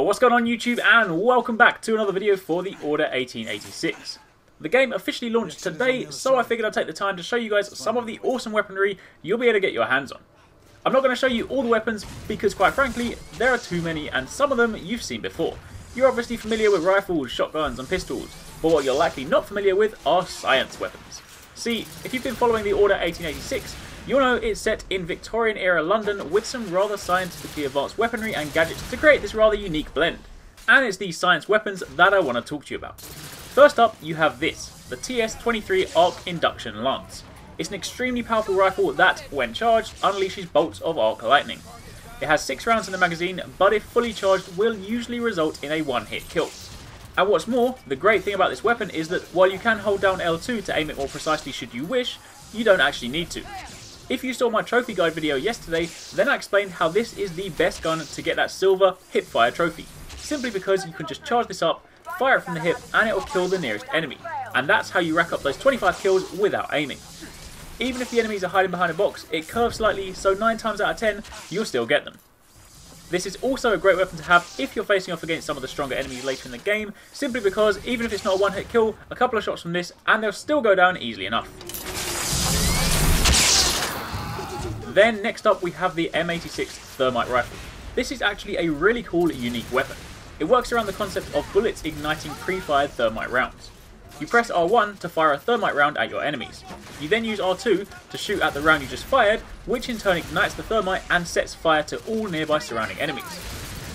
Yo, what's going on YouTube, and welcome back to another video for the Order 1886. The game officially launched today, so I figured I'd take the time to show you guys some of the awesome weaponry you'll be able to get your hands on. I'm not going to show you all the weapons because quite frankly, there are too many and some of them you've seen before. You're obviously familiar with rifles, shotguns and pistols, but what you're likely not familiar with are science weapons. See, if you've been following the Order 1886, you'll know it's set in Victorian era London with some rather scientifically advanced weaponry and gadgets to create this rather unique blend. And it's these science weapons that I want to talk to you about. First up, you have this, the TS23 Arc Induction Lance. It's an extremely powerful rifle that, when charged, unleashes bolts of arc lightning. It has 6 rounds in the magazine, but if fully charged will usually result in a one-hit kill. And what's more, the great thing about this weapon is that while you can hold down L2 to aim it more precisely should you wish, you don't actually need to. If you saw my trophy guide video yesterday, then I explained how this is the best gun to get that silver hipfire trophy. Simply because you can just charge this up, fire it from the hip, and it will kill the nearest enemy. And that's how you rack up those 25 kills without aiming. Even if the enemies are hiding behind a box, it curves slightly, so 9 times out of 10, you'll still get them. This is also a great weapon to have if you're facing off against some of the stronger enemies later in the game, simply because even if it's not a one-hit kill, a couple of shots from this, and they'll still go down easily enough. Then next up we have the M86 Thermite rifle. This is actually a really cool, unique weapon. It works around the concept of bullets igniting pre-fired thermite rounds. You press R1 to fire a thermite round at your enemies. You then use R2 to shoot at the round you just fired, which in turn ignites the thermite and sets fire to all nearby surrounding enemies.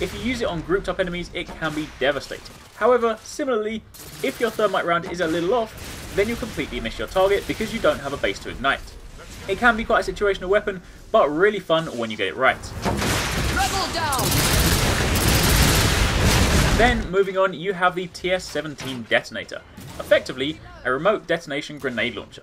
If you use it on grouped up enemies, it can be devastating. However, similarly, if your thermite round is a little off, then you'll completely miss your target because you don't have a base to ignite. It can be quite a situational weapon, but really fun when you get it right. Rebel down! Then, moving on, you have the TS17 Detonator, effectively a remote detonation grenade launcher.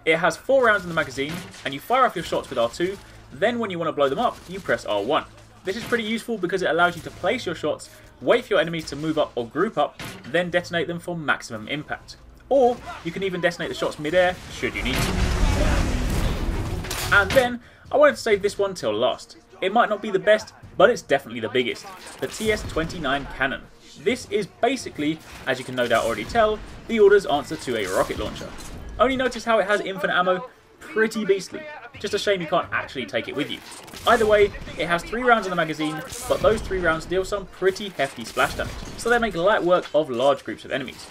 It has 4 rounds in the magazine, and you fire off your shots with R2, then when you want to blow them up, you press R1. This is pretty useful because it allows you to place your shots, wait for your enemies to move up or group up, then detonate them for maximum impact. Or, you can even detonate the shots mid-air, should you need to. And then, I wanted to save this one till last. It might not be the best, but it's definitely the biggest, the TS29 Cannon. This is basically, as you can no doubt already tell, the Order's answer to a rocket launcher. Only notice how it has infinite ammo, pretty beastly. Just a shame you can't actually take it with you. Either way, it has 3 rounds in the magazine, but those 3 rounds deal some pretty hefty splash damage, so they make light work of large groups of enemies.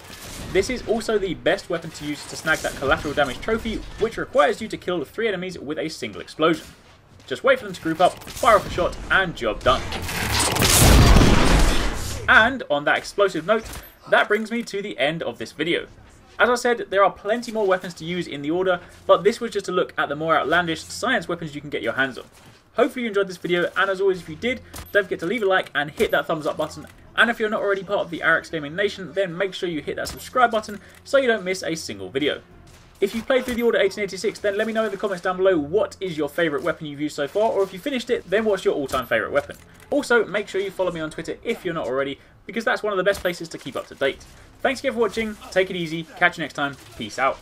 This is also the best weapon to use to snag that collateral damage trophy, which requires you to kill 3 enemies with a single explosion. Just wait for them to group up, fire off a shot, and job done. And on that explosive note, that brings me to the end of this video. As I said, there are plenty more weapons to use in the Order, but this was just a look at the more outlandish science weapons you can get your hands on. Hopefully you enjoyed this video, and as always if you did, don't forget to leave a like and hit that thumbs up button. And if you're not already part of the Arekkz Gaming Nation, then make sure you hit that subscribe button so you don't miss a single video. If you've played through the Order 1886, then let me know in the comments down below what is your favourite weapon you've used so far, or if you finished it, then what's your all-time favourite weapon. Also, make sure you follow me on Twitter if you're not already, because that's one of the best places to keep up to date. Thanks again for watching, take it easy, catch you next time, peace out.